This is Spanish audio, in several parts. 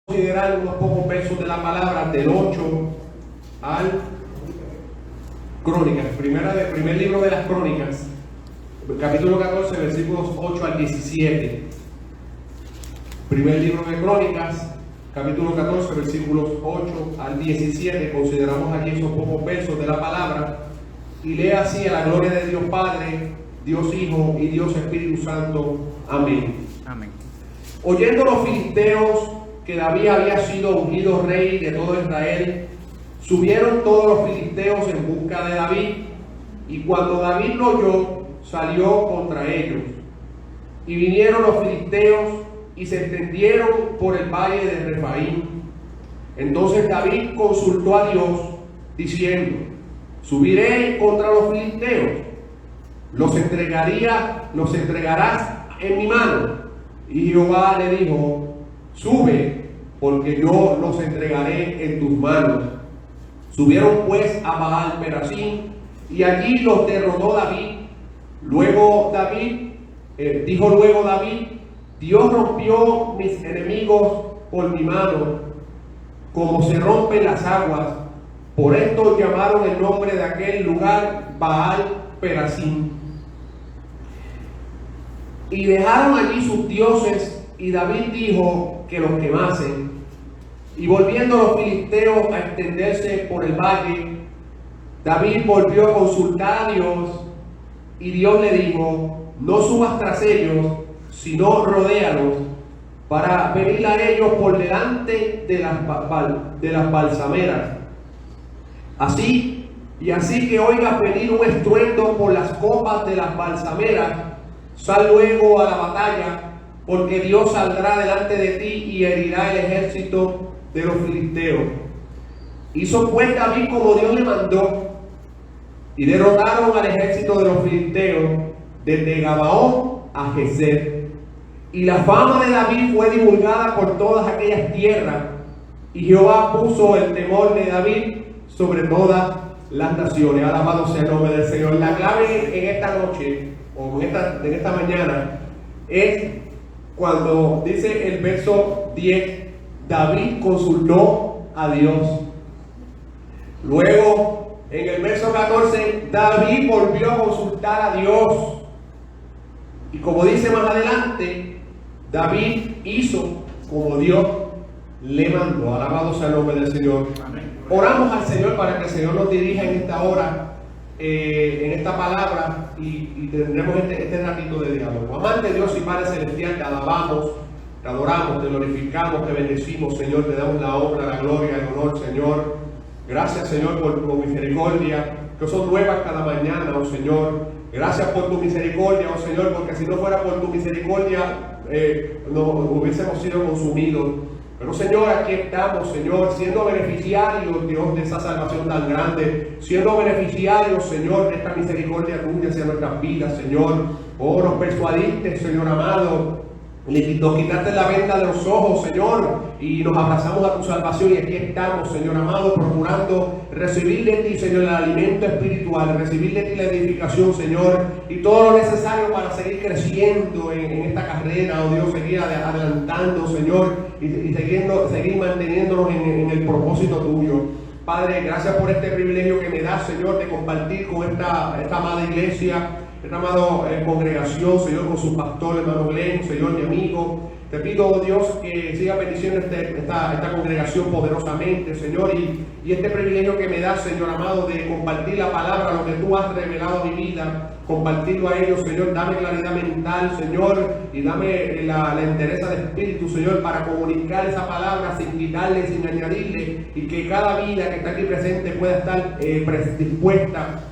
considerar unos pocos versos de la palabra del 8 al Crónicas, primer libro de las Crónicas, capítulo 14, versículos 8 al 17. Primer libro de Crónicas, capítulo 14, versículos 8 al 17. Consideramos aquí esos pocos versos de la palabra y lee así: a la gloria de Dios Padre, Dios Hijo y Dios Espíritu Santo. Amén. Amén. Oyendo los filisteos que David había sido ungido rey de todo Israel, subieron todos los filisteos en busca de David, y cuando David lo oyó, salió contra ellos. Y vinieron los filisteos y se extendieron por el valle de Refaim. Entonces David consultó a Dios, diciendo: subiré contra los filisteos, los entregarás en mi mano. Y Jehová le dijo: sube, porque yo los entregaré en tus manos. Subieron pues a Baal Perasim, y allí los derrotó David. Dijo luego David: Dios rompió mis enemigos por mi mano, como se rompen las aguas. Por esto llamaron el nombre de aquel lugar Baal Perasim. Y dejaron allí sus dioses, y David dijo que los quemasen. Y volviendo los filisteos a extenderse por el valle, David volvió a consultar a Dios, y Dios le dijo: no subas tras ellos, sino rodéalos, para venir a ellos por delante de las balsameras. Así que oigas venir un estruendo por las copas de las balsameras, sal luego a la batalla, porque Dios saldrá delante de ti y herirá el ejército de los filisteos. Hizo pues David como Dios le mandó, y derrotaron al ejército de los filisteos desde Gabaón a Gezer. Y la fama de David fue divulgada por todas aquellas tierras, y Jehová puso el temor de David sobre todas las naciones. Alabado sea el nombre del Señor. La clave en esta noche, o en esta mañana, es cuando dice el verso 10: David consultó a Dios. Luego, en el verso 14, David volvió a consultar a Dios. Y como dice más adelante, David hizo como Dios le mandó. Alabado sea el nombre del Señor. Amén. Oramos al Señor para que el Señor nos dirija en esta hora, en esta palabra, y tendremos este ratito de diálogo. Amante Dios y Padre Celestial, te alabamos, te adoramos, te glorificamos, te bendecimos, Señor. Te damos la honra, la gloria, el honor, Señor. Gracias, Señor, por tu misericordia, que son nuevas cada mañana, oh Señor. Gracias por tu misericordia, oh Señor, porque si no fuera por tu misericordia, no hubiésemos sido consumidos. Pero, Señor, aquí estamos, Señor, siendo beneficiarios, Dios, de esa salvación tan grande, siendo beneficiarios, Señor, de esta misericordia tuya hacia nuestras vidas, Señor. Oh, nos persuadiste, Señor amado, nos quitaste la venda de los ojos, Señor, y nos abrazamos a tu salvación, y aquí estamos, Señor amado, procurando recibir de ti, Señor, el alimento espiritual, recibir de ti la edificación, Señor, y todo lo necesario para seguir creciendo en esta carrera, oh Dios, seguir adelantando, Señor, y seguir manteniéndonos en el propósito tuyo. Padre, gracias por este privilegio que me das, Señor, de compartir con esta amada iglesia, esta amada congregación, Señor, con su pastor, hermano Glenn, Señor, mi amigo. Te pido, oh Dios, que siga bendiciendo esta congregación poderosamente, Señor, y este privilegio que me das, Señor amado, de compartir la palabra, lo que tú has revelado a mi vida, compartirlo a ellos, Señor. Dame claridad mental, Señor, y dame la entereza de espíritu, Señor, para comunicar esa palabra sin quitarle, sin añadirle, y que cada vida que está aquí presente pueda estar dispuesta,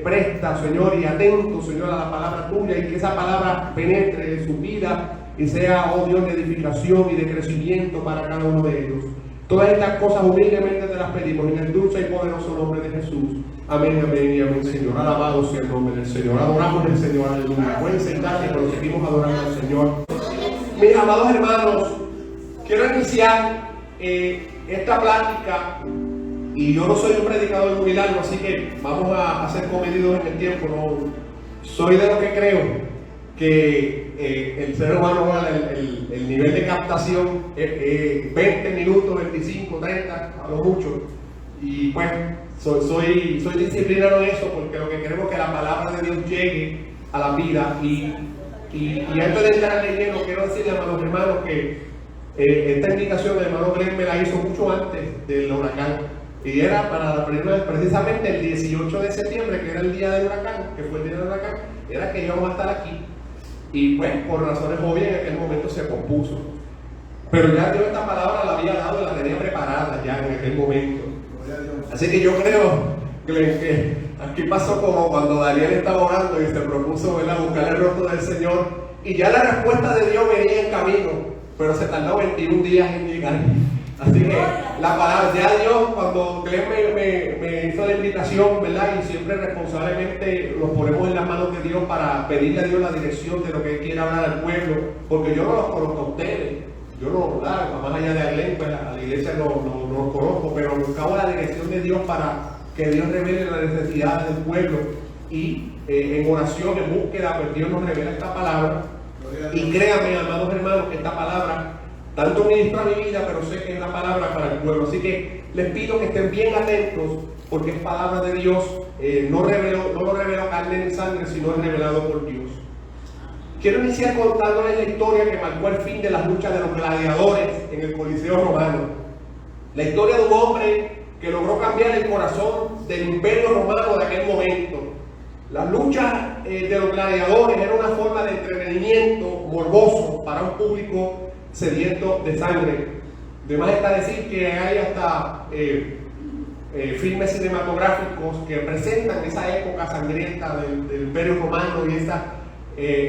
presta, Señor, y atento, Señor, a la palabra tuya, y que esa palabra penetre en su vida y sea, oh Dios, de edificación y de crecimiento para cada uno de ellos. Todas estas cosas humildemente te las pedimos en el dulce y poderoso nombre de Jesús. Amén, amén y amén, Señor. Alabado sea el nombre del Señor. Adoramos al Señor, aleluya. Pueden sentarse, pero seguimos adorando al Señor. Mis amados hermanos, quiero iniciar esta plática. Y yo no soy un predicador muy largo, así que vamos a ser comedidos en el tiempo. No soy de lo que creo. que el ser humano, el nivel de captación es 20 minutos, 25, 30, a lo mucho. Y pues soy disciplinado en eso, porque lo que queremos es que la palabra de Dios llegue a la vida. Y antes de entrar de lleno, quiero decirle a los hermanos que esta invitación el hermano Glenn me la hizo mucho antes del huracán. Y era para precisamente el 18 de septiembre, que era el día del huracán, que fue el día del huracán, era que íbamos a estar aquí. Y pues, por razones obvias, en aquel momento se compuso. Pero ya Dios esta palabra la había dado y la tenía preparada ya en aquel momento. Así que yo creo que aquí pasó como cuando Daniel estaba orando y se propuso, ¿verdad?, buscar el rostro del Señor. Y ya la respuesta de Dios venía en camino, pero se tardó 21 días en llegar. Así que la palabra, ya Dios, cuando Glenn me hizo la invitación, ¿verdad? Y siempre responsablemente nos ponemos en las manos de Dios para pedirle a Dios la dirección de lo que Él quiere hablar al pueblo, porque yo no los conozco a ustedes, yo no, ¿verdad? Más allá de Glenn, pues a la iglesia no los conozco, pero buscamos la dirección de Dios para que Dios revele las necesidades del pueblo y en oración, en búsqueda, pues Dios nos revela esta palabra. Y créanme, amados hermanos, que esta palabra tanto ministra mi vida, pero sé que es la palabra para el pueblo. Así que les pido que estén bien atentos, porque es palabra de Dios. No lo reveló carne ni sangre, sino es revelado por Dios. Quiero iniciar contándoles la historia que marcó el fin de las luchas de los gladiadores en el Coliseo Romano. La historia de un hombre que logró cambiar el corazón del imperio romano de aquel momento. Las luchas de los gladiadores eran una forma de entretenimiento morboso para un público sediento de sangre. De más está decir que hay hasta filmes cinematográficos que presentan esa época sangrienta del Imperio Romano y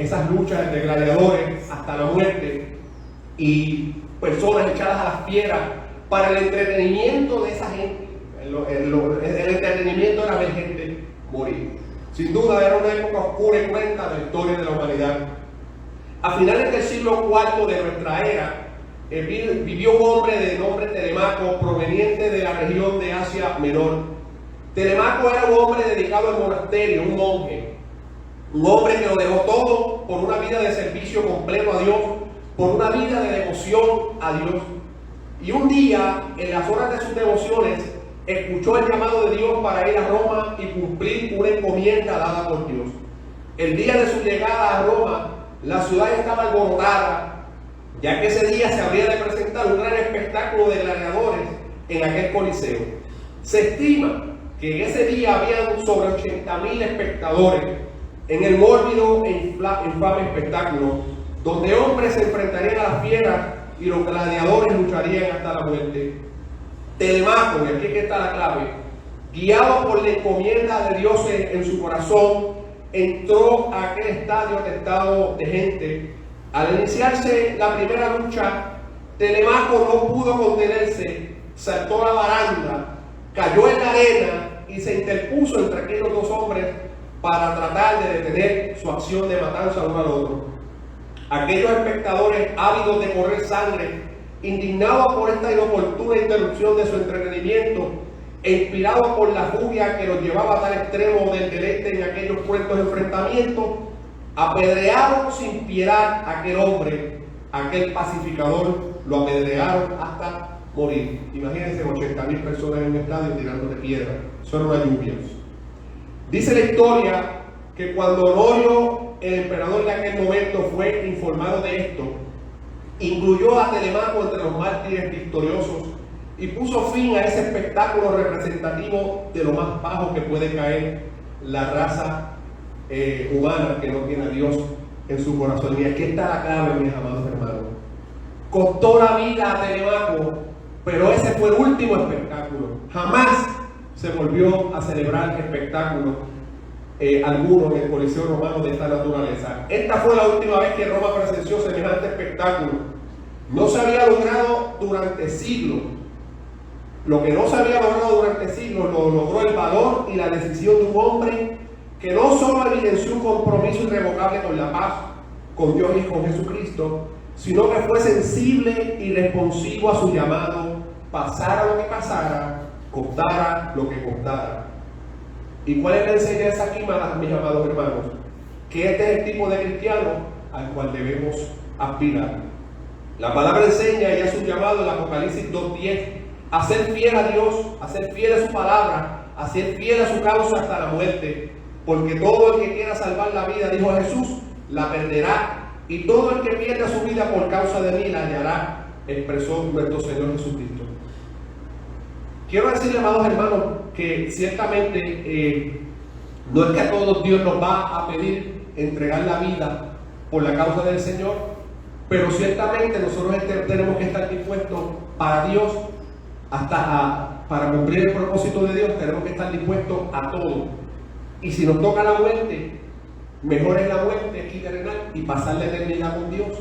esas luchas de gladiadores hasta la muerte, y personas echadas a las piedras para el entretenimiento de esa gente. El entretenimiento era ver gente morir. Sin duda era una época oscura y cruenta de la historia de la humanidad. A finales del siglo IV de nuestra era, vivió un hombre de nombre Telemaco, proveniente de la región de Asia Menor. Telemaco era un hombre dedicado al monasterio, un monje. Un hombre que lo dejó todo por una vida de servicio completo a Dios, por una vida de devoción a Dios. Y un día, en las horas de sus devociones, escuchó el llamado de Dios para ir a Roma y cumplir una encomienda dada por Dios. El día de su llegada a Roma, la ciudad estaba alborotada, ya que ese día se habría de presentar un gran espectáculo de gladiadores en aquel coliseo. Se estima que en ese día habían sobre 80,000 espectadores en el mórbido e infame espectáculo, donde hombres se enfrentarían a las fieras y los gladiadores lucharían hasta la muerte. Telemaco, y aquí es que está la clave, guiado por la encomienda de Dios en su corazón, entró a aquel estadio atestado de gente. Al iniciarse la primera lucha, Telemaco no pudo contenerse, saltó a la baranda, cayó en la arena y se interpuso entre aquellos dos hombres para tratar de detener su acción de matanza uno al otro. Aquellos espectadores ávidos de correr sangre, indignados por esta inoportuna interrupción de su entretenimiento e inspirados por la furia que los llevaba a tal extremo del deleite en aquellos cruentos enfrentamientos, apedrearon sin piedad a aquel hombre, aquel pacificador, lo apedrearon hasta morir. Imagínense 80,000 personas en un estadio tirando de piedra. Eso era una lluvia. Dice la historia que cuando Honorio, el emperador de aquel momento, fue informado de esto, incluyó a Telemaco entre los mártires victoriosos y puso fin a ese espectáculo representativo de lo más bajo que puede caer la raza humana que no tiene a Dios en su corazón. Y aquí está la clave, mis amados hermanos. Costó la vida a Telemaco, pero ese fue el último espectáculo. Jamás se volvió a celebrar espectáculos alguno en el Coliseo Romano de esta naturaleza. Esta fue la última vez que Roma presenció semejante espectáculo. No se había logrado durante siglos. Lo que no se había logrado durante siglos lo logró el valor y la decisión de un hombre que no solo evidenció un compromiso irrevocable con la paz, con Dios y con Jesucristo, sino que fue sensible y responsivo a su llamado, pasara lo que pasara, costara lo que costara. ¿Y cuál es la enseñanza aquí, mis amados hermanos? que este es el tipo de cristiano al cual debemos aspirar. La palabra enseña, y es un llamado en Apocalipsis 2:10, a ser fiel a Dios, a ser fiel a su palabra, a ser fiel a su causa hasta la muerte, porque todo el que quiera salvar la vida, dijo Jesús, la perderá, y todo el que pierda su vida por causa de mí la hallará, expresó nuestro Señor Jesucristo. Quiero decirle, amados hermanos, que ciertamente no es que a todos Dios nos va a pedir entregar la vida por la causa del Señor, pero ciertamente nosotros tenemos que estar dispuestos para Dios, para cumplir el propósito de Dios, tenemos que estar dispuestos a todo. Y si nos toca la muerte, mejor es la muerte aquí terrenal y pasar la eternidad con Dios,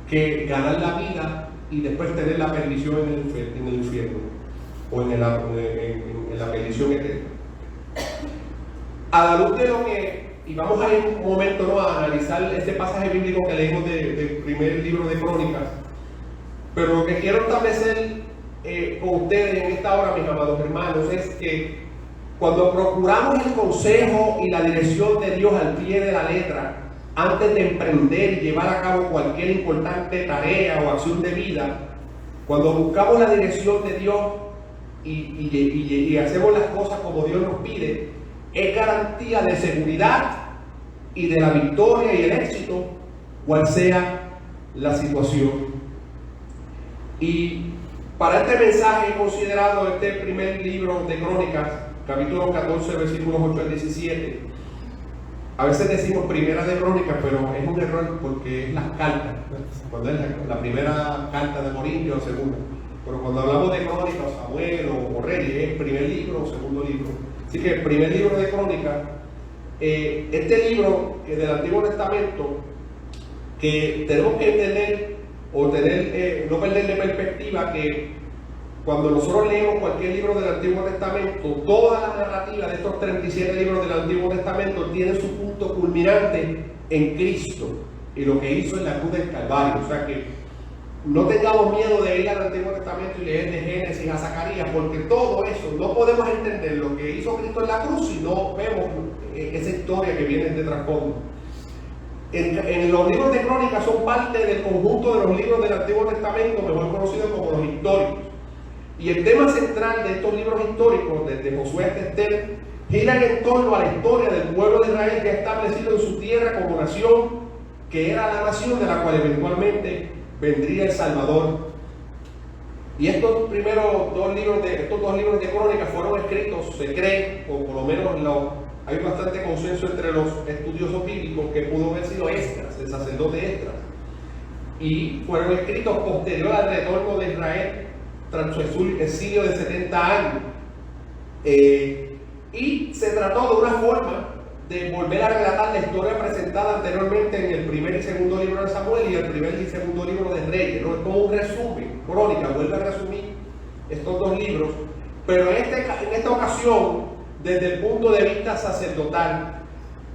que ganar la vida y después tener la perdición en el infierno o en la perdición eterna. A la luz de lo que, y vamos a ir un momento, ¿no?, a analizar este pasaje bíblico que leímos del primer libro de Crónicas, pero lo que quiero establecer con ustedes en esta hora, mis amados hermanos, es que cuando procuramos el consejo y la dirección de Dios al pie de la letra, antes de emprender y llevar a cabo cualquier importante tarea o acción de vida, cuando buscamos la dirección de Dios y hacemos las cosas como Dios nos pide, es garantía de seguridad y de la victoria y el éxito, cual sea la situación. Y para este mensaje he considerado este primer libro de Crónicas, capítulo 14, versículos 8 al 17. A veces decimos primera de Crónicas, pero es un error porque es las cartas. Cuando es la primera carta de Corintios o segunda. Pero cuando hablamos de Crónicas, o Samuel o Reyes, es primer libro o segundo libro. Así que el primer libro de Crónicas, este libro del Antiguo Testamento, que tenemos que entender o no perder de perspectiva que cuando nosotros leemos cualquier libro del Antiguo Testamento, toda la narrativa de estos 37 libros del Antiguo Testamento tiene su punto culminante en Cristo y lo que hizo en la cruz del Calvario. O sea que no tengamos miedo de ir al Antiguo Testamento y leer de Génesis a Zacarías, porque todo eso no podemos entender lo que hizo Cristo en la cruz si no vemos esa historia que viene de trasfondo. En los libros de Crónicas son parte del conjunto de los libros del Antiguo Testamento, mejor conocidos como los históricos. Y el tema central de estos libros históricos, desde Josué hasta Esther, giran en torno a la historia del pueblo de Israel ya establecido en su tierra como nación, que era la nación de la cual eventualmente vendría el Salvador. Y estos dos libros de Crónicas fueron escritos, se cree, o por lo menos hay bastante consenso entre los estudiosos bíblicos, que pudo haber sido Esdras, el sacerdote Esdras, y fueron escritos posterior al retorno de Israel tras su exilio de 70 años. Y se trató de una forma de volver a relatar la historia presentada anteriormente en el primer y segundo libro de Samuel y el primer y segundo libro de Reyes, ¿no? Es como un resumen, Crónica vuelve a resumir estos dos libros, pero en esta ocasión desde el punto de vista sacerdotal.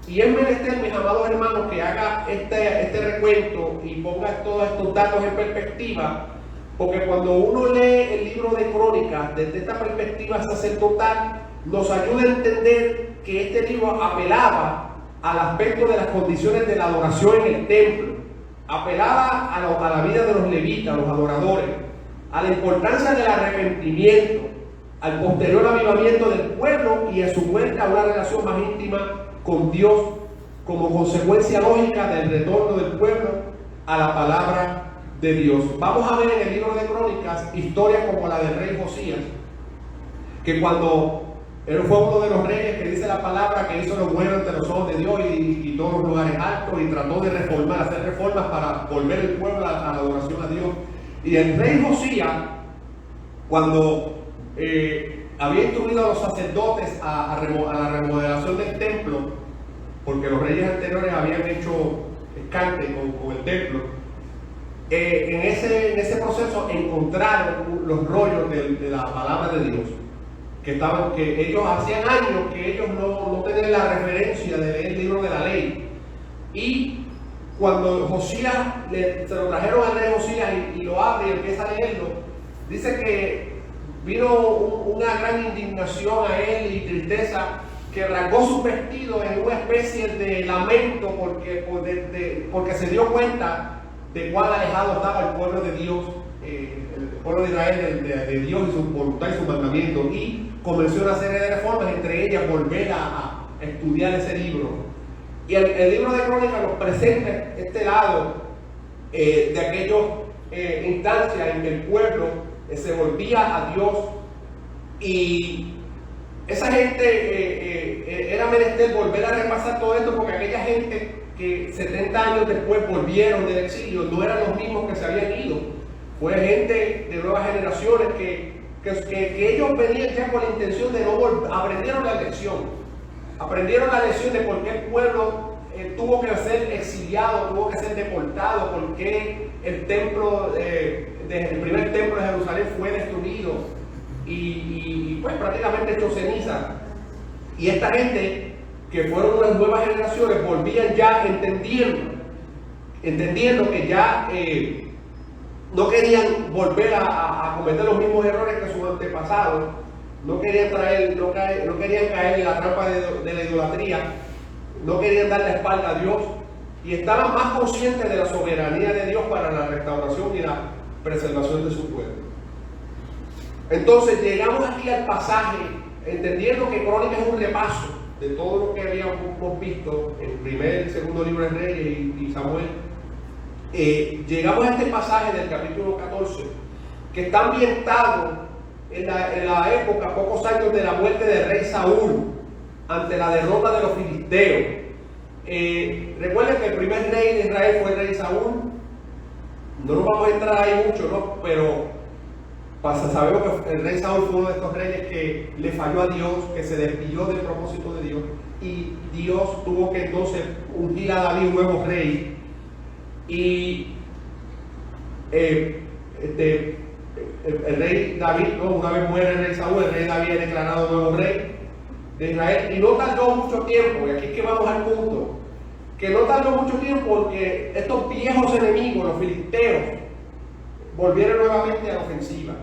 Y es menester, mis amados hermanos, que haga este recuento y ponga todos estos datos en perspectiva, porque cuando uno lee el libro de Crónicas desde esta perspectiva sacerdotal, nos ayuda a entender que este libro apelaba al aspecto de las condiciones de la adoración en el templo, apelaba a la vida de los levitas, los adoradores, a la importancia del arrepentimiento, al posterior avivamiento del pueblo y a su vuelta a una relación más íntima con Dios, como consecuencia lógica del retorno del pueblo a la palabra de Dios. Vamos a ver en el libro de Crónicas historias como la del rey Josías, que cuando él fue uno de los reyes que dice la palabra que hizo lo bueno ante los ojos de Dios y quitó los lugares altos y trató de reformar, hacer reformas para volver el pueblo a la adoración a Dios. Y el rey Josías, cuando había instruido a los sacerdotes a la remodelación del templo, porque los reyes anteriores habían hecho escante con el templo, en ese proceso encontraron los rollos de la palabra de Dios, que ellos hacían años que ellos no tenían la referencia de leer el libro de la ley. Y cuando Josías se lo trajeron al rey Josías y lo abre y empieza a leerlo, dice que vino una gran indignación a él y tristeza, que rasgó sus vestidos en una especie de lamento porque se dio cuenta de cuán alejado estaba el pueblo de Dios, el pueblo de Israel de Dios y su voluntad y su mandamiento, y comenzó una serie de reformas, entre ellas volver a estudiar ese libro. Y el libro de Crónicas nos presenta este lado de aquellas instancias en que el pueblo se volvía a Dios, y esa gente era menester volver a repasar todo esto, porque aquella gente que 70 años después volvieron del exilio no eran los mismos que se habían ido. Fue gente de nuevas generaciones que ellos venían ya con la intención de no volver. Aprendieron la lección de por qué el pueblo tuvo que ser exiliado, tuvo que ser deportado, por qué el templo, el primer templo de Jerusalén fue destruido y pues prácticamente hecho ceniza. Y esta gente, que fueron las nuevas generaciones, volvían ya entendiendo que ya no querían volver a cometer los mismos errores que sus antepasados, no querían caer en la trampa de la idolatría, no querían dar la espalda a Dios, y estaban más conscientes de la soberanía de Dios para la restauración y la preservación de su pueblo. Entonces llegamos aquí al pasaje, entendiendo que Crónicas es un repaso de todo lo que habíamos visto en el primer y segundo libro de Reyes y Samuel. Llegamos a este pasaje del capítulo 14, que está ambientado en la época, pocos años de la muerte del rey Saúl, ante la derrota de los filisteos. Recuerden que el primer rey de Israel fue el rey Saúl. No nos vamos a entrar ahí mucho, ¿no? Pero sabemos que el rey Saúl fue uno de estos reyes que le falló a Dios, que se desvió del propósito de Dios, y Dios tuvo que entonces ungir a David un nuevo rey. Y el rey David, ¿no? Una vez muere el rey Saúl, el rey David es declarado nuevo rey de Israel, y no tardó mucho tiempo, y aquí es que vamos al punto, que no tardó mucho tiempo porque estos viejos enemigos, los filisteos, volvieron nuevamente a la ofensiva.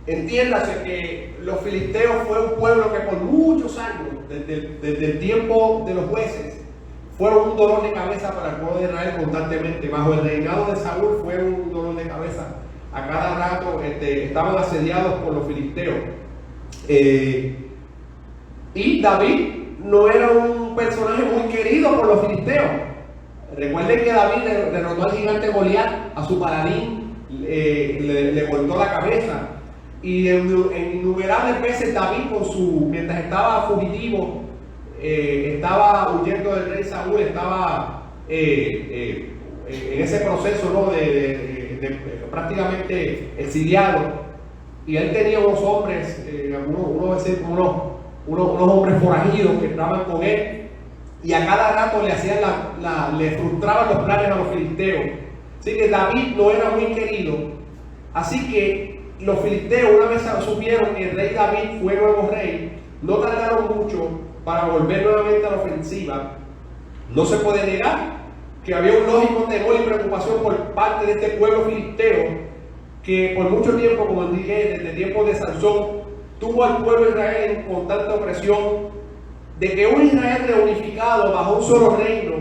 Entiéndase que los filisteos fue un pueblo que por muchos años, desde el tiempo de los jueces, fueron un dolor de cabeza para el pueblo de Israel constantemente. Bajo el reinado de Saúl fue un dolor de cabeza. A cada rato estaban asediados por los filisteos. Y David no era un personaje muy querido por los filisteos. Recuerden que David derrotó al gigante Goliat, a su paladín, le cortó la cabeza. Y en innumerables veces David, mientras estaba fugitivo, estaba huyendo del rey Saúl, estaba en ese proceso, ¿no? de prácticamente exiliado, y él tenía unos hombres, unos hombres forajidos que estaban con él, y a cada rato le frustraban los planes a los filisteos. Así que David no era muy querido. Así que los filisteos, una vez supieron que el rey David fue nuevo rey, no tardaron mucho para volver nuevamente a la ofensiva. No se puede negar que había un lógico temor y preocupación por parte de este pueblo filisteo, que por mucho tiempo, como dije, desde el tiempo de Sansón, tuvo al pueblo de Israel en constante opresión, de que un Israel reunificado bajo un solo reino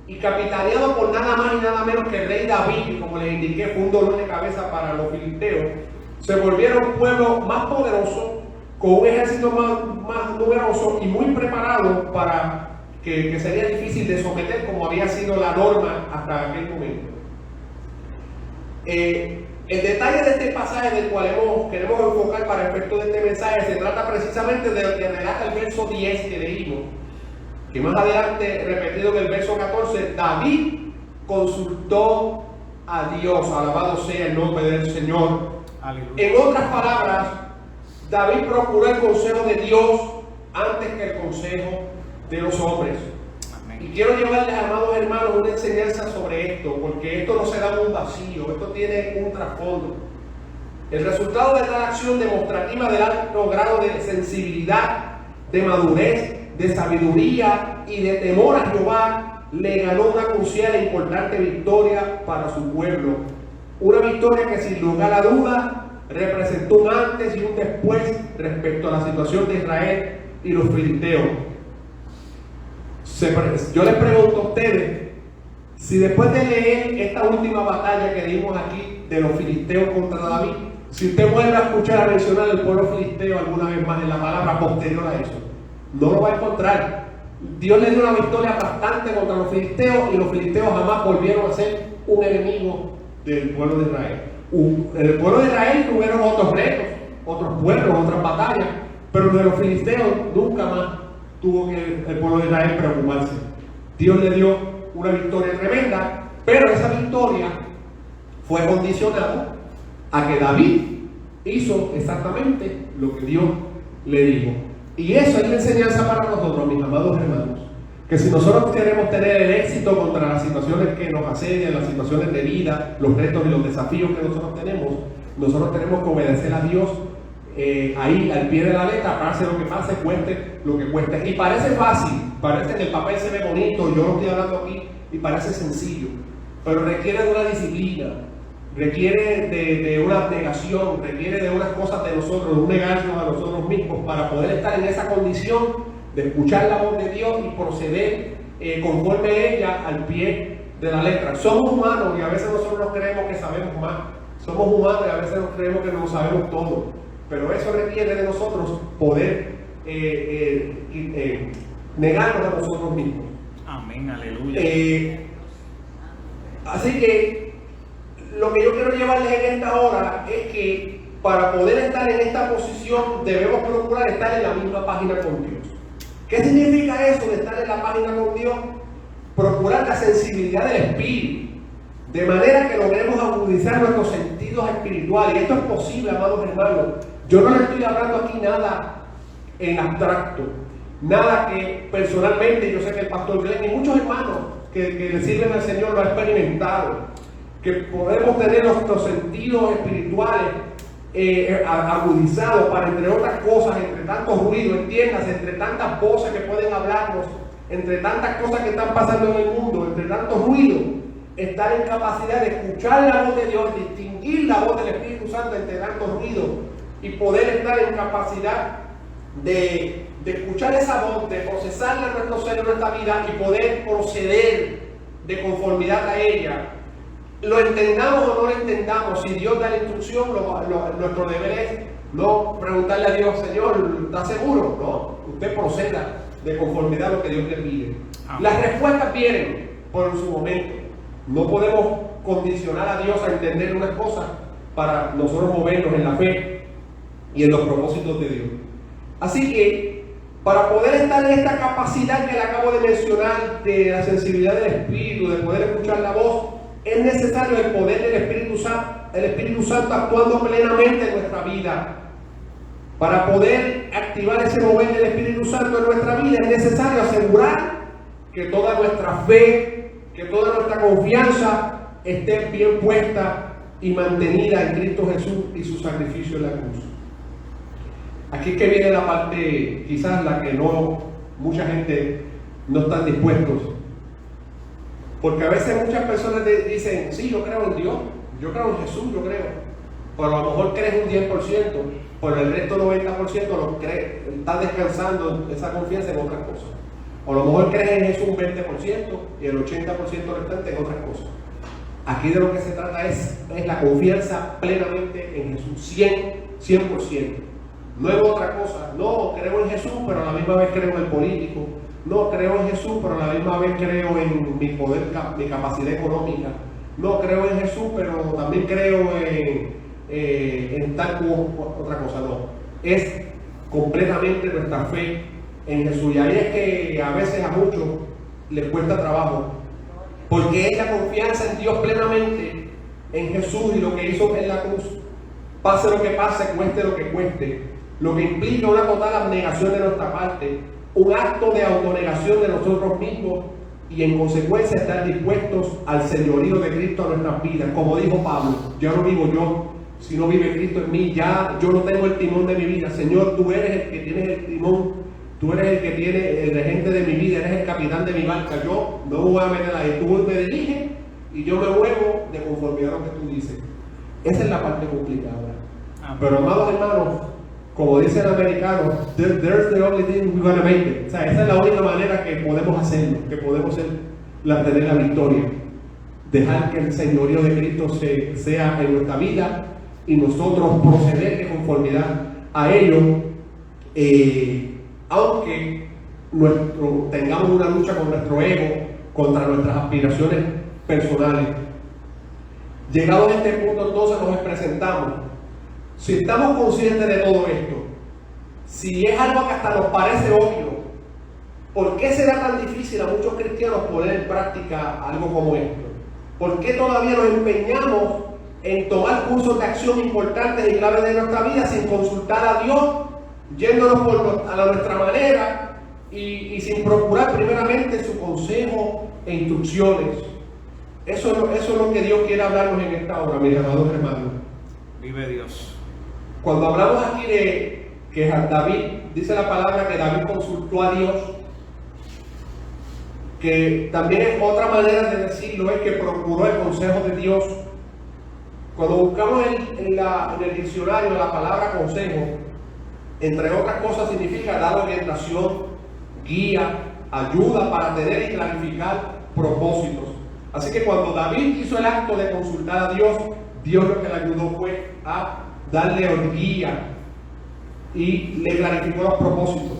y capitaneado por nada más y nada menos que el rey David, que como les indiqué fue un dolor de cabeza para los filisteos, se volvieron un pueblo más poderoso, con un ejército más numeroso y muy preparado para que sería difícil de someter, como había sido la norma hasta aquel momento. El detalle de este pasaje del cual queremos enfocar para el efecto de este mensaje se trata precisamente de lo que relata el verso 10 que leímos, que más adelante, repetido en el verso 14, David consultó a Dios, alabado sea el nombre del Señor. Aleluya. En otras palabras, David procuró el consejo de Dios antes que el consejo de los hombres. Amén. Y quiero llevarles, amados hermanos, una enseñanza sobre esto, porque esto no se da en un vacío, esto tiene un trasfondo. El resultado de tal acción demostrativa del alto grado de sensibilidad, de madurez, de sabiduría y de temor a Jehová le ganó una crucial e importante victoria para su pueblo. Una victoria que sin lugar a duda representó un antes y un después respecto a la situación de Israel y los filisteos. Yo les pregunto a ustedes, si después de leer esta última batalla que dimos aquí de los filisteos contra David, si usted vuelve a escuchar a mencionar el pueblo filisteo alguna vez más en la palabra posterior a eso, no lo va a encontrar. Dios le dio una victoria aplastante contra los filisteos y los filisteos jamás volvieron a ser un enemigo del pueblo de Israel. En el pueblo de Israel tuvieron otros retos, otros pueblos, otras batallas, pero de los filisteos nunca más tuvo que el pueblo de Israel preocuparse. Dios le dio una victoria tremenda, pero esa victoria fue condicionada a que David hizo exactamente lo que Dios le dijo. Y eso es la enseñanza para nosotros, mis amados hermanos, que si nosotros queremos tener el éxito contra las situaciones que nos asedian, las situaciones de vida, los retos y los desafíos que nosotros tenemos que obedecer a Dios ahí al pie de la letra, pase lo que pase, cueste lo que cueste. Y parece fácil, parece que el papel se ve bonito, yo lo estoy hablando aquí y parece sencillo, pero requiere de una disciplina, requiere de una abnegación, requiere de unas cosas de nosotros, de un negarnos a nosotros mismos para poder estar en esa condición de escuchar la voz de Dios y proceder conforme a ella al pie de la letra. Somos humanos y a veces nosotros nos creemos que sabemos más. Somos humanos y a veces nos creemos que no sabemos todo. Pero eso requiere de nosotros poder negarnos a nosotros mismos. Amén, aleluya. Así que lo que yo quiero llevarles en esta hora es que para poder estar en esta posición debemos procurar estar en la misma página con Dios. ¿Qué significa eso de estar en la página con Dios? Procurar la sensibilidad del espíritu, de manera que logremos agudizar nuestros sentidos espirituales. Y esto es posible, amados hermanos. Yo no les estoy hablando aquí nada en abstracto, nada que personalmente, yo sé que el pastor Glenn y muchos hermanos que le sirven al Señor lo han experimentado, que podemos tener nuestros sentidos espirituales agudizados para, entre otras cosas, entre tanto ruido, entiendas, entre tantas voces que pueden hablarnos, entre tantas cosas que están pasando en el mundo, entre tanto ruido, estar en capacidad de escuchar la voz de Dios, distinguir la voz del Espíritu Santo entre tanto ruido y poder estar en capacidad de escuchar esa voz, de procesarla en nuestro ser, en nuestra vida y poder proceder de conformidad a ella. Lo entendamos o no lo entendamos, si Dios da la instrucción, nuestro deber es no preguntarle a Dios, Señor, ¿está seguro? No, usted proceda de conformidad a lo que Dios le pide. Amén. Las respuestas vienen por su momento. No podemos condicionar a Dios a entender unas cosas para nosotros movernos en la fe y en los propósitos de Dios. Así que, para poder estar en esta capacidad que le acabo de mencionar, de la sensibilidad del Espíritu, de poder escuchar la voz, es necesario el poder del Espíritu Santo actuando plenamente en nuestra vida. Para poder activar ese mover del Espíritu Santo en nuestra vida es necesario asegurar que toda nuestra fe, que toda nuestra confianza esté bien puesta y mantenida en Cristo Jesús y su sacrificio en la cruz. Aquí es que viene la parte, quizás la que mucha gente no están dispuestos. Porque a veces muchas personas dicen, sí, yo creo en Dios, yo creo en Jesús, yo creo. Pero a lo mejor crees un 10%, pero el resto 90% lo crees, estás descansando esa confianza en otras cosas. O a lo mejor crees en Jesús un 20% y el 80% restante en otras cosas. Aquí de lo que se trata es la confianza plenamente en Jesús, 100%. No en otra cosa. No, creo en Jesús, pero a la misma vez creo en el político. No, creo en Jesús, pero a la misma vez creo en mi poder, mi capacidad económica. No, creo en Jesús, pero también creo en tal otra cosa. No, es completamente nuestra fe en Jesús. Y ahí es que a veces a muchos les cuesta trabajo, porque es la confianza en Dios plenamente, en Jesús y lo que hizo en la cruz. Pase lo que pase, cueste lo que cueste, lo que implica una total abnegación de nuestra parte, un acto de autonegación de nosotros mismos y en consecuencia estar dispuestos al señorío de Cristo a nuestras vidas. Como dijo Pablo, ya no vivo yo, sino vive Cristo en mí. Ya yo no tengo el timón de mi vida. Señor, tú eres el que tienes el timón, tú eres el que tiene el regente de mi vida, eres el capitán de mi barca. Yo no me voy a meter ahí, tú me diriges y yo me muevo de conformidad a lo que tú dices. Esa es la parte complicada. Pero amados hermanos, como dice el americano, there's the only thing we're gonna make it. O sea, esa es la única manera que podemos hacerlo, que podemos tener la victoria. Dejar que el señorío de Cristo sea en nuestra vida y nosotros proceder de conformidad a ello, aunque tengamos una lucha con nuestro ego, contra nuestras aspiraciones personales. Llegado a este punto, entonces nos presentamos. Si estamos conscientes de todo esto, si es algo que hasta nos parece obvio, ¿por qué será tan difícil a muchos cristianos poner en práctica algo como esto? ¿Por qué todavía nos empeñamos en tomar cursos de acción importantes y claves de nuestra vida sin consultar a Dios, yéndonos a nuestra manera y sin procurar primeramente su consejo e instrucciones? Eso es lo que Dios quiere hablarnos en esta hora, mis amados hermanos. Vive Dios. Cuando hablamos aquí de que David, dice la palabra que David consultó a Dios, que también es otra manera de decirlo, es que procuró el consejo de Dios. Cuando buscamos en el diccionario la palabra consejo, entre otras cosas significa dar orientación, guía, ayuda para tener y clarificar propósitos. Así que cuando David hizo el acto de consultar a Dios, Dios lo que le ayudó fue a darle guía y le clarificó los propósitos.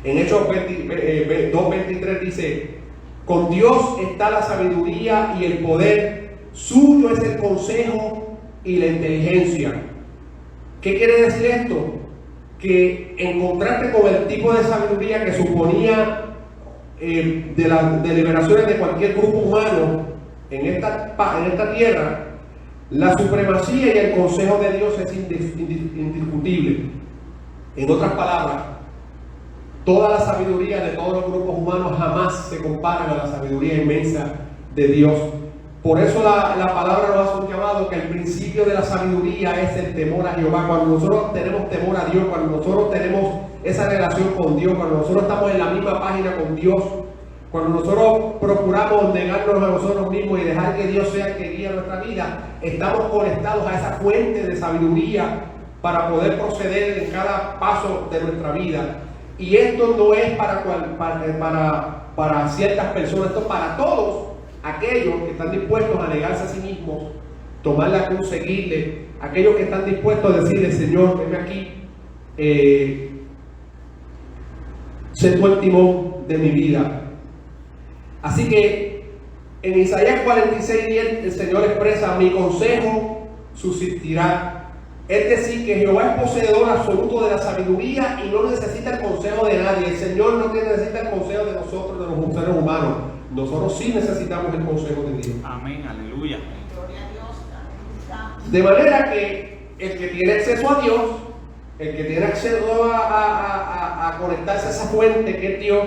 En Hechos 2:23 dice: con Dios está la sabiduría y el poder, suyo es el consejo y la inteligencia. ¿Qué quiere decir esto? Que en contraste con el tipo de sabiduría que suponía de las deliberaciones de cualquier grupo humano en esta tierra, la supremacía y el consejo de Dios es indiscutible. En otras palabras, toda la sabiduría de todos los grupos humanos jamás se compara a la sabiduría inmensa de Dios. Por eso la palabra nos hace un llamado que el principio de la sabiduría es el temor a Jehová. Cuando nosotros tenemos temor a Dios, cuando nosotros tenemos esa relación con Dios, cuando nosotros estamos en la misma página con Dios, cuando nosotros procuramos negarnos a nosotros mismos y dejar que Dios sea el que guíe nuestra vida, estamos conectados a esa fuente de sabiduría para poder proceder en cada paso de nuestra vida. Y esto no es para ciertas personas, esto es para todos aquellos que están dispuestos a negarse a sí mismos, tomar la cruz, seguirle, aquellos que están dispuestos a decirle: Señor, venme aquí, sé tú el timón de mi vida. Así que en Isaías 46:10 el Señor expresa: mi consejo subsistirá. Es decir, que Jehová es poseedor absoluto de la sabiduría y no necesita el consejo de nadie. El Señor no necesita el consejo de nosotros, de los seres humanos. Nosotros sí necesitamos el consejo de Dios. Amén, aleluya. De manera que el que tiene acceso a Dios, el que tiene acceso a conectarse a esa fuente que es Dios,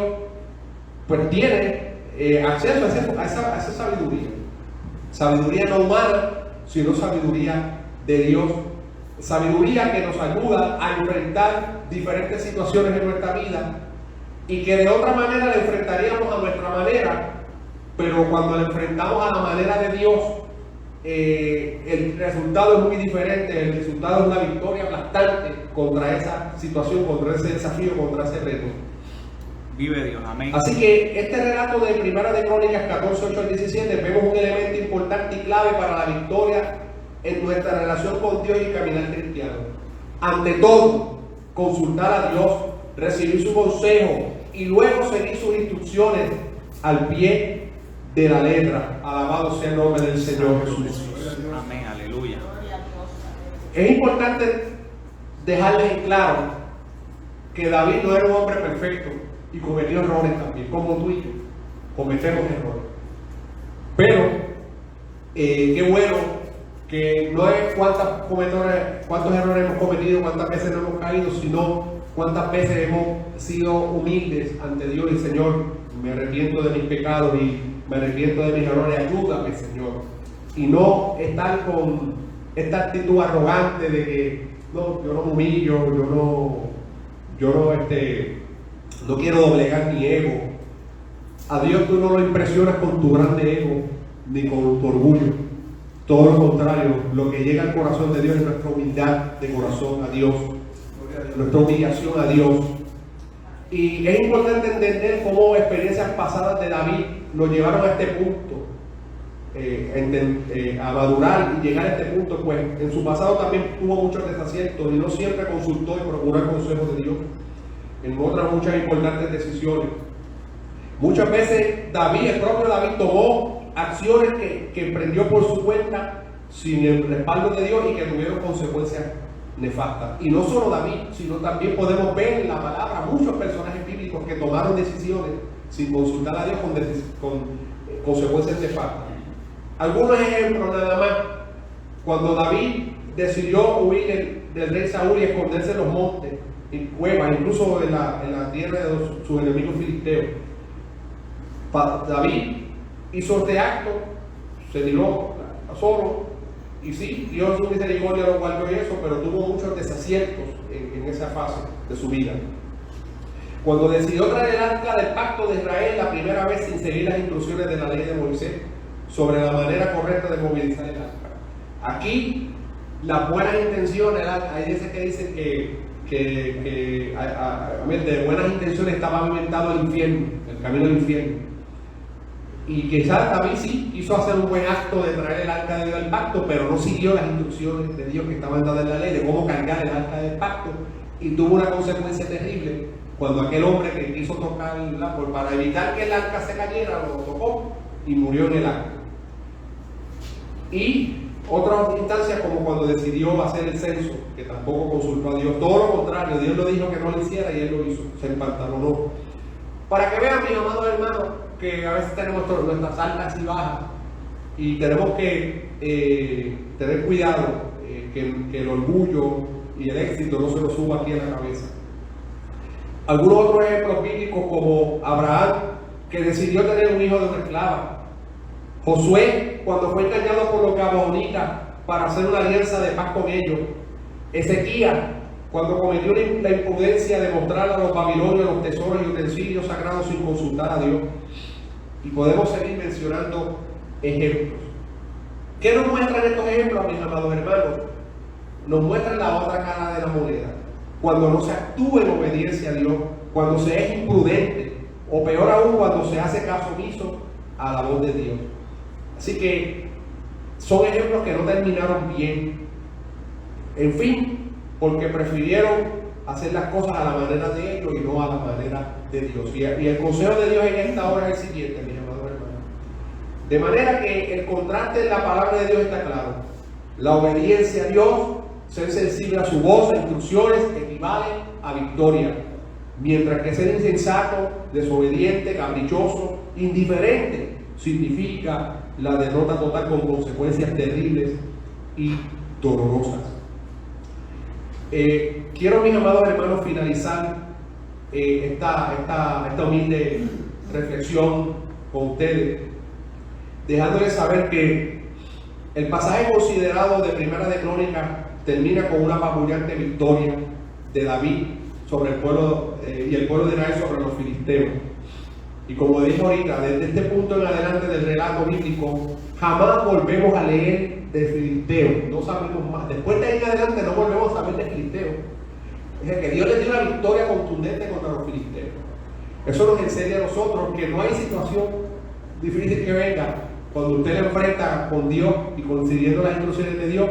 pues tiene acceso a esa sabiduría. Sabiduría no humana, sino sabiduría de Dios. Sabiduría que nos ayuda a enfrentar diferentes situaciones en nuestra vida y que de otra manera la enfrentaríamos a nuestra manera, pero cuando la enfrentamos a la manera de Dios, el resultado es muy diferente. El resultado es una victoria aplastante contra esa situación, contra ese desafío, contra ese reto. Vive Dios, amén. Así que este relato de Primera de Crónicas 14:8-17 vemos un elemento importante y clave para la victoria en nuestra relación con Dios y caminar cristiano. Ante todo, consultar a Dios, recibir su consejo y luego seguir sus instrucciones al pie de la letra. Alabado sea el nombre del Señor Jesús. Amén, aleluya. Es importante dejarles en claro que David no era un hombre perfecto y cometió errores también, como tú y yo cometemos errores. Pero qué bueno que no es cuántos errores hemos cometido, cuántas veces no hemos caído, sino cuántas veces hemos sido humildes ante Dios y: Señor, me arrepiento de mis pecados y me arrepiento de mis errores, ayúdame, Señor. Y no estar con esta actitud arrogante de que no, yo no me humillo, no quiero doblegar mi ego. A Dios tú no lo impresionas con tu grande ego ni con tu orgullo. Todo lo contrario, lo que llega al corazón de Dios es nuestra humildad de corazón a Dios, nuestra humillación a Dios. Y es importante entender cómo experiencias pasadas de David lo llevaron a este punto, a madurar y llegar a este punto. Pues en su pasado también tuvo muchos desaciertos y no siempre consultó y procuró el consejo de Dios en otras muchas importantes decisiones. Muchas veces David, el propio David, tomó acciones que emprendió por su cuenta sin el respaldo de Dios y que tuvieron consecuencias nefastas. Y no solo David, sino también podemos ver en la palabra muchos personajes bíblicos que tomaron decisiones sin consultar a Dios con consecuencias nefastas. Algunos ejemplos nada más. Cuando David decidió huir del rey Saúl y esconderse en los montes, en cuevas, incluso en la tierra de sus enemigos filisteos, David hizo este acto, se tiró a solo, y sí, Dios en su misericordia lo guardó y eso, pero tuvo muchos desaciertos en esa fase de su vida. Cuando decidió traer el arca del pacto de Israel la primera vez sin seguir las instrucciones de la ley de Moisés sobre la manera correcta de movilizar el arca. Aquí las buenas intenciones, hay veces que dicen que de buenas intenciones está pavimentado el infierno, el camino al infierno. Y quizás David sí quiso hacer un buen acto de traer el arca de Dios del pacto, pero no siguió las instrucciones de Dios que estaban dadas en la ley de cómo cargar el arca del pacto, y tuvo una consecuencia terrible cuando aquel hombre que quiso tocarla para evitar que el arca se cayera, lo tocó y murió en el acto. Y otras instancias como cuando decidió hacer el censo, que tampoco consultó a Dios, todo lo contrario, Dios lo dijo que no lo hiciera y él lo hizo, se empantalonó. Para que vean, mis amados hermanos, que a veces tenemos nuestras altas y bajas y tenemos que tener cuidado que el orgullo y el éxito no se nos suba aquí a la cabeza. Algunos otros ejemplos bíblicos, como Abraham, que decidió tener un hijo de una esclava; Josué, cuando fue engañado por los gabaonitas para hacer una alianza de paz con ellos; Ezequías, cuando cometió la imprudencia de mostrar a los babilonios los tesoros y utensilios sagrados sin consultar a Dios. Y podemos seguir mencionando ejemplos. ¿Qué nos muestran estos ejemplos, mis amados hermanos? Nos muestran la otra cara de la moneda. Cuando no se actúa en obediencia a Dios, cuando se es imprudente, o peor aún, cuando se hace caso omiso a la voz de Dios. Así que son ejemplos que no terminaron bien. En fin, porque prefirieron hacer las cosas a la manera de ellos y no a la manera de Dios. Y el consejo de Dios en esta hora es el siguiente, mis amados hermanos. De manera que el contraste en la palabra de Dios está claro. La obediencia a Dios, ser sensible a su voz, a instrucciones, equivale a victoria. Mientras que ser insensato, desobediente, caprichoso, indiferente, significa la derrota total con consecuencias terribles y dolorosas. Quiero, mis amados hermanos, finalizar esta humilde reflexión con ustedes, dejándoles saber que el pasaje considerado de Primera de Crónicas termina con una apabullante victoria de David sobre el pueblo y el pueblo de Israel sobre los filisteos. Y como dije ahorita, desde este punto en adelante del relato bíblico, jamás volvemos a leer de Filisteo, no sabemos más. Después de ahí en adelante no volvemos a saber de Filisteo. Es decir, que Dios les dio una victoria contundente contra los filisteos. Eso nos enseña a nosotros que no hay situación difícil que venga cuando usted le enfrenta con Dios y consiguiendo las instrucciones de Dios.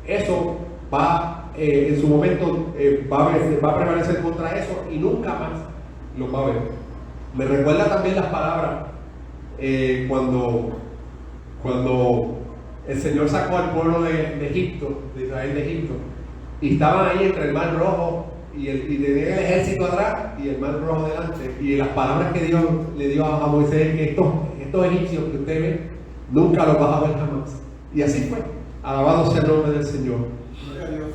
Eso va en su momento va a prevalecer contra eso y nunca más lo va a ver. Me recuerda también las palabras cuando el Señor sacó al pueblo de Egipto, de Israel de Egipto, y estaban ahí entre el mar rojo y tenía el ejército atrás y el mar rojo delante, y las palabras que Dios le dio a Moisés, que estos egipcios que usted ve nunca los vas a ver jamás. Y así fue. Alabado sea el nombre del Señor. Gloria a Dios.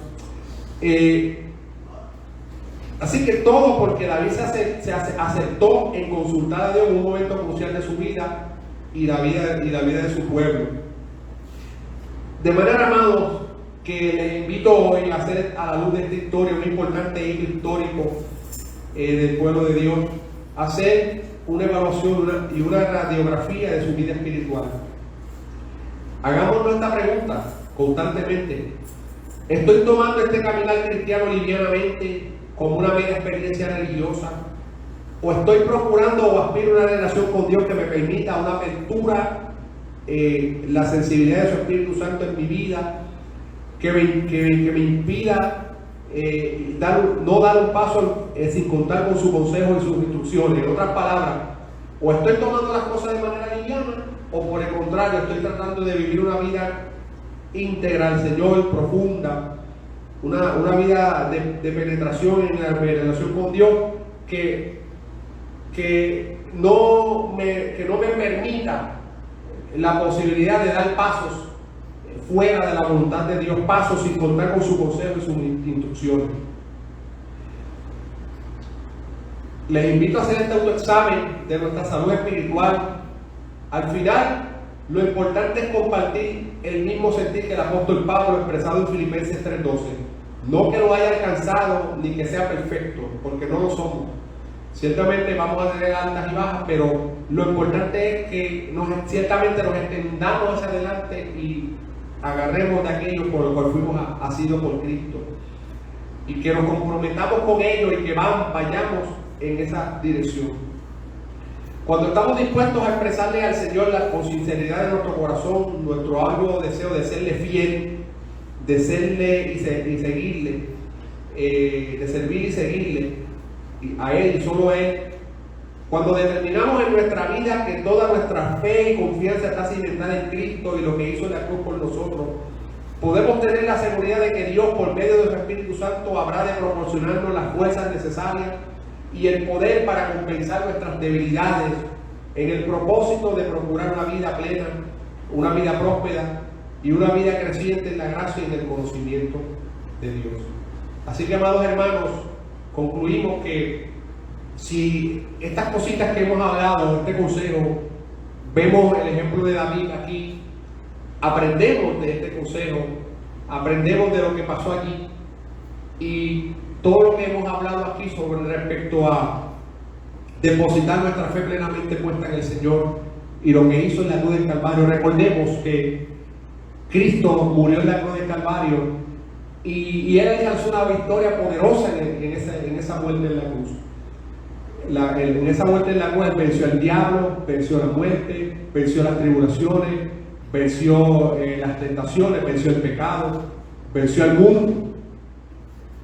Así que todo porque David se acertó en consultar a Dios en un momento crucial de su vida y la vida de su pueblo. De manera, amados, que les invito hoy a hacer a la luz de esta historia, un importante hito histórico del pueblo de Dios, hacer una evaluación y una radiografía de su vida espiritual. Hagámonos esta pregunta constantemente. ¿Estoy tomando este caminar cristiano livianamente como una mera experiencia religiosa? ¿O estoy procurando o aspiro a una relación con Dios que me permita una apertura, la sensibilidad de su Espíritu Santo en mi vida, que me impida no dar un paso sin contar con su consejo y sus instrucciones? En otras palabras, o estoy tomando las cosas de manera liviana, o por el contrario, estoy tratando de vivir una vida íntegra al Señor, profunda, una vida de penetración en la relación con Dios que no me permita la posibilidad de dar pasos fuera de la voluntad de Dios, pasos sin contar con su consejo y sus instrucciones. Les invito a hacer este autoexamen de nuestra salud espiritual. Al final, lo importante es compartir el mismo sentir que el apóstol Pablo expresado en Filipenses 3:12. No que lo haya alcanzado ni que sea perfecto, porque no lo somos. Ciertamente vamos a tener altas y bajas, pero lo importante es que ciertamente nos extendamos hacia adelante y agarremos de aquello por lo cual fuimos asidos por Cristo. Y que nos comprometamos con ello y que vayamos en esa dirección. Cuando estamos dispuestos a expresarle al Señor con sinceridad de nuestro corazón, nuestro arduo deseo de serle fiel, de serle y seguirle, de servir y seguirle a Él y solo a Él, cuando determinamos en nuestra vida que toda nuestra fe y confianza está cimentada en Cristo y lo que hizo en la cruz por nosotros, podemos tener la seguridad de que Dios, por medio de su Espíritu Santo, habrá de proporcionarnos las fuerzas necesarias y el poder para compensar nuestras debilidades en el propósito de procurar una vida plena, una vida próspera y una vida creciente en la gracia y en el conocimiento de Dios. Así que, amados hermanos, concluimos que si estas cositas que hemos hablado, este consejo, vemos el ejemplo de David aquí, aprendemos de este consejo, aprendemos de lo que pasó aquí y todo lo que hemos hablado aquí sobre respecto a depositar nuestra fe plenamente puesta en el Señor y lo que hizo en la cruz del Calvario. Recordemos que Cristo murió en la cruz del Calvario y Él alcanzó una victoria poderosa en esa muerte en la cruz. En esa muerte en la cruz venció al diablo, venció la muerte, venció las tribulaciones, venció las tentaciones, venció el pecado, venció al mundo.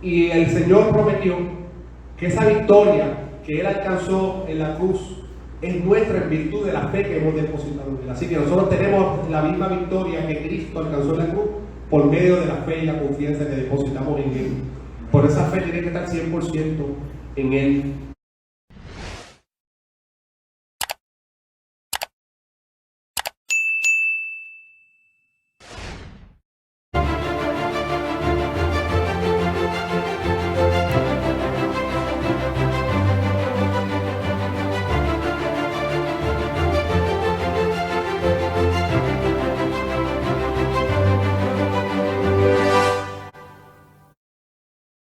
Y el Señor prometió que esa victoria que Él alcanzó en la cruz es nuestra en virtud de la fe que hemos depositado en Él. Así que nosotros tenemos la misma victoria que Cristo alcanzó en la cruz por medio de la fe y la confianza que depositamos en Él. Por esa fe tiene que estar 100% en Él.